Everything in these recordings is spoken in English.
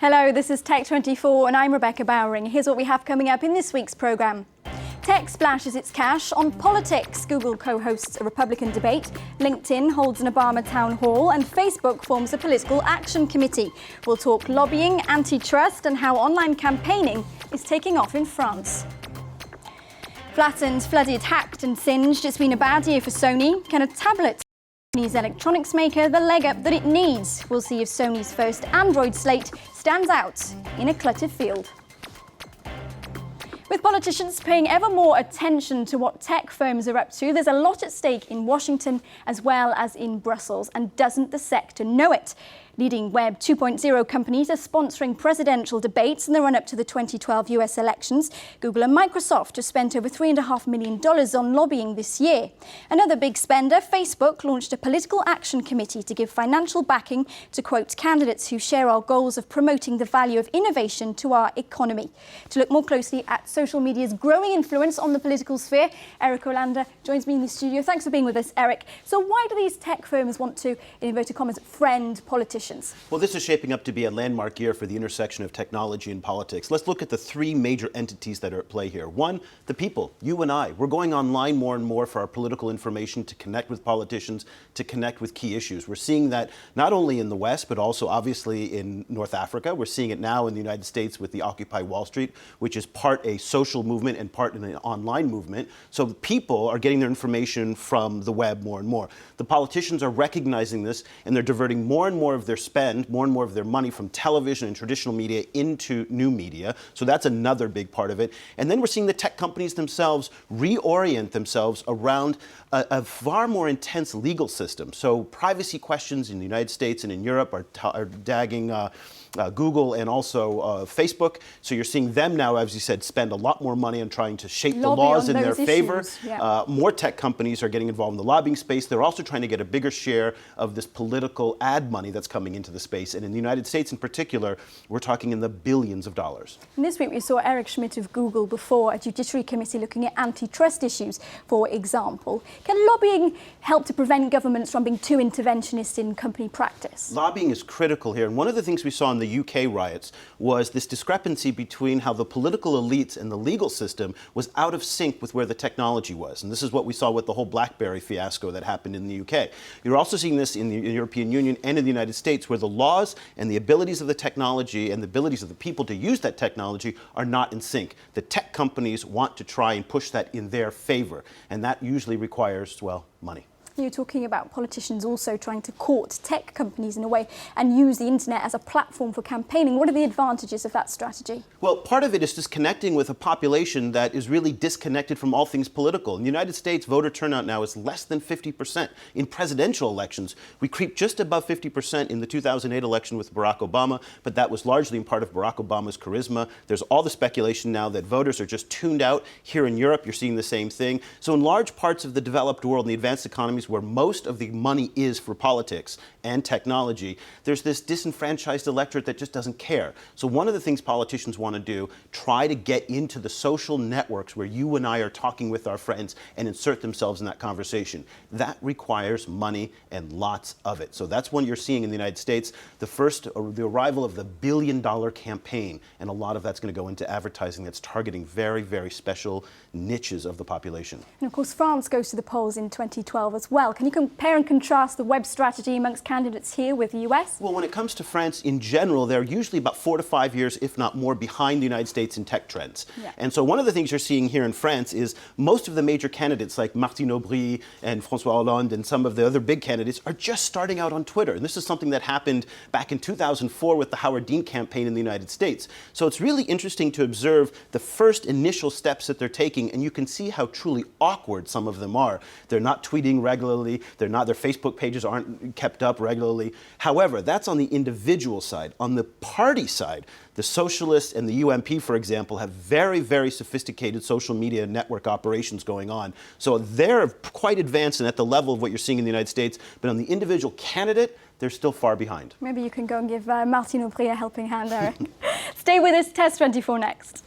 Hello, this is Tech24 and I'm Rebecca Bowring. Here's what we have coming up in this week's programme. Tech splashes its cash on politics. Google co-hosts a Republican debate. LinkedIn holds an Obama town hall and Facebook forms a political action committee. We'll talk lobbying, antitrust and how online campaigning is taking off in France. Flattened, flooded, hacked and singed. It's been a bad year for Sony. Can a tablet Sony's electronics maker the leg up that it needs? We'll see if Sony's first Android slate stands out in a cluttered field. With politicians paying ever more attention to what tech firms are up to, there's a lot at stake in Washington as well as in Brussels, and doesn't the sector know it? Leading Web 2.0 companies are sponsoring presidential debates in the run-up to the 2012 US elections. Google and Microsoft have spent over $3.5 million on lobbying this year. Another big spender, Facebook, launched a political action committee to give financial backing to, quote, candidates who share our goals of promoting the value of innovation to our economy. To look more closely at social media's growing influence on the political sphere, Eric Olander joins me in the studio. Thanks for being with us, Eric. So why do these tech firms want to, in inverted commas, friend politicians? Well, this is shaping up to be a landmark year for the intersection of technology and politics. Let's look at the three major entities that are at play here. One, the people, you and I. We're going online more and more for our political information, to connect with politicians, to connect with key issues. We're seeing that not only in the West, but also obviously in North Africa. We're seeing it now in the United States with the Occupy Wall Street, which is part a social movement and part an online movement. So people are getting their information from the web more and more. The politicians are recognizing this, and they're diverting more and more of their spend, more and more of their money from television and traditional media into new media. So that's another big part of it. And then we're seeing the tech companies themselves reorient themselves around a far more intense legal system. So privacy questions in the United States and in Europe are dagging Google and also Facebook. So you're seeing them now, as you said, spend a lot more money on trying to shape the laws in their favor. Yeah. More tech companies are getting involved in the lobbying space. They're also trying to get a bigger share of this political ad money that's coming into the space. And in the United States in particular, we're talking in the billions of dollars. And this week we saw Eric Schmidt of Google before a judiciary committee looking at antitrust issues, for example. Can lobbying help to prevent governments from being too interventionist in company practice? Lobbying is critical here. And one of the things we saw in the UK riots was this discrepancy between how the political elites and the legal system was out of sync with where the technology was. And this is what we saw with the whole BlackBerry fiasco that happened in the UK. You're also seeing this in the European Union and in the United States, where the laws and the abilities of the technology and the abilities of the people to use that technology are not in sync. The tech companies want to try and push that in their favor, and that usually requires, well, money. You're talking about politicians also trying to court tech companies in a way and use the internet as a platform for campaigning. What are the advantages of that strategy? Well, part of it is just connecting with a population that is really disconnected from all things political. In the United States, voter turnout now is less than 50%. In presidential elections, we creep just above 50% in the 2008 election with Barack Obama, but that was largely in part of Barack Obama's charisma. There's all the speculation now that voters are just tuned out. Here in Europe, you're seeing the same thing. So in large parts of the developed world and the advanced economies, where most of the money is for politics and technology, there's this disenfranchised electorate that just doesn't care. So one of the things politicians want to do, try to get into the social networks where you and I are talking with our friends and insert themselves in that conversation. That requires money and lots of it. So that's what you're seeing in the United States, the arrival of the billion-dollar campaign, and a lot of that's going to go into advertising that's targeting very, very special niches of the population. And of course, France goes to the polls in 2012 as well. Can you compare and contrast the web strategy amongst candidates here with the US? Well, when it comes to France in general, they're usually about 4 to 5 years, if not more, behind the United States in tech trends. Yeah. And so one of the things you're seeing here in France is most of the major candidates like Martine Aubry and François Hollande and some of the other big candidates are just starting out on Twitter. And this is something that happened back in 2004 with the Howard Dean campaign in the United States. So it's really interesting to observe the first initial steps that they're taking, and you can see how truly awkward some of them are. They're not tweeting regularly. Their Facebook pages aren't kept up regularly. However, that's on the individual side. On the party side, the socialists and the UMP, for example, have very, very sophisticated social media network operations going on. So they're quite advanced and at the level of what you're seeing in the United States. But on the individual candidate, they're still far behind. Maybe you can go and give Martine Aubry a helping hand, Eric. Stay with us, Test24 next.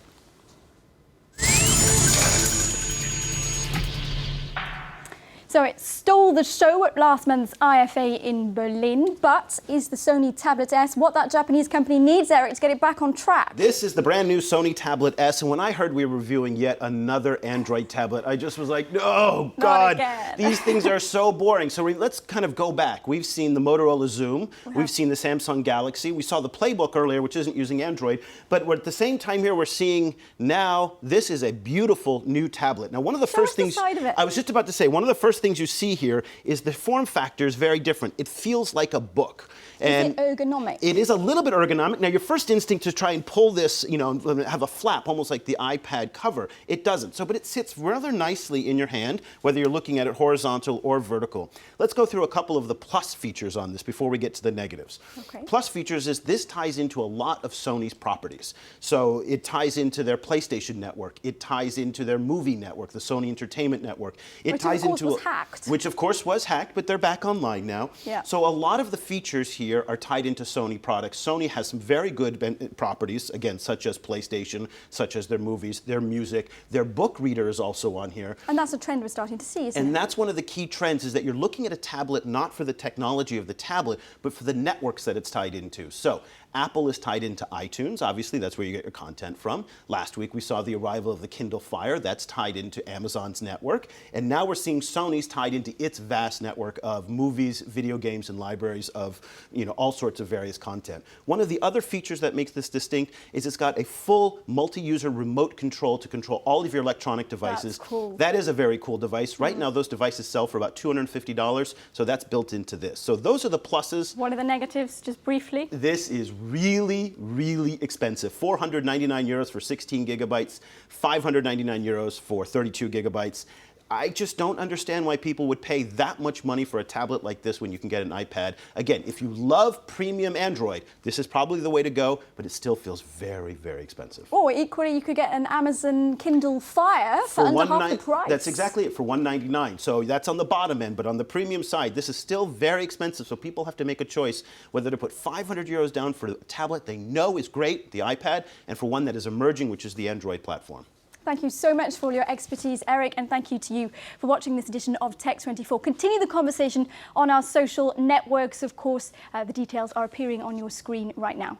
So it stole the show at last month's IFA in Berlin, but is the Sony Tablet S what that Japanese company needs, Eric, to get it back on track? This is the brand new Sony Tablet S, and when I heard we were reviewing yet another Android tablet, I just was like, no, God, these things are so boring. So let's kind of go back. We've seen the Motorola Zoom, we've seen the Samsung Galaxy, we saw the Playbook earlier, which isn't using Android, but we're at the same time here we're seeing now this is a beautiful new tablet. Now, one of the first things I was just about to say, one of the first things you see here is the form factor is very different. It feels like a book. And is it ergonomic? It is a little bit ergonomic. Now, your first instinct is to try and pull this, you know, have a flap, almost like the iPad cover. It doesn't. So, but it sits rather nicely in your hand, whether you're looking at it horizontal or vertical. Let's go through a couple of the plus features on this before we get to the negatives. Okay. Plus features is this ties into a lot of Sony's properties. So it ties into their PlayStation network. It ties into their movie network, the Sony Entertainment Network. Which of course was hacked. Which of course was hacked, but they're back online now. Yeah. So a lot of the features here are tied into Sony products. Sony has some very good properties, again, such as PlayStation, such as their movies, their music, their book reader is also on here. And that's a trend we're starting to see, isn't it? And that's one of the key trends, is that you're looking at a tablet not for the technology of the tablet, but for the networks that it's tied into. So Apple is tied into iTunes. Obviously, that's where you get your content from. Last week, we saw the arrival of the Kindle Fire. That's tied into Amazon's network. And now we're seeing Sony's tied into its vast network of movies, video games, and libraries of, you know, all sorts of various content. One of the other features that makes this distinct is it's got a full multi-user remote control to control all of your electronic devices. That's cool. That is a very cool device. Right now, those devices sell for about $250, so that's built into this. So those are the pluses. What are the negatives, just briefly? This is really, really expensive. 499 euros for 16 gigabytes, 599 euros for 32 gigabytes. I just don't understand why people would pay that much money for a tablet like this when you can get an iPad. Again, if you love premium Android, this is probably the way to go, but it still feels very, very expensive. Or equally, you could get an Amazon Kindle Fire for under half the price. That's exactly it, for $199. So that's on the bottom end, but on the premium side, this is still very expensive, so people have to make a choice whether to put 500 euros down for a tablet they know is great, the iPad, and for one that is emerging, which is the Android platform. Thank you so much for all your expertise, Eric, and thank you to you for watching this edition of Tech24. Continue the conversation on our social networks, of course. The details are appearing on your screen right now.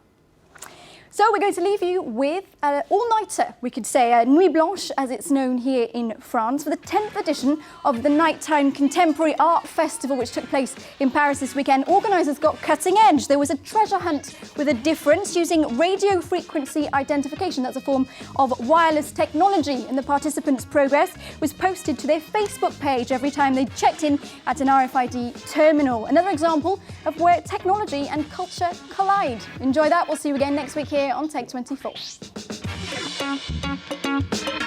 So we're going to leave you with an all-nighter, we could say, a Nuit Blanche, as it's known here in France, for the 10th edition of the Nighttime Contemporary Art Festival, which took place in Paris this weekend. Organisers got cutting edge. There was a treasure hunt with a difference using radio frequency identification. That's a form of wireless technology, and the participants' progress was posted to their Facebook page every time they checked in at an RFID terminal. Another example of where technology and culture collide. Enjoy that. We'll see you again next week here on Tech24.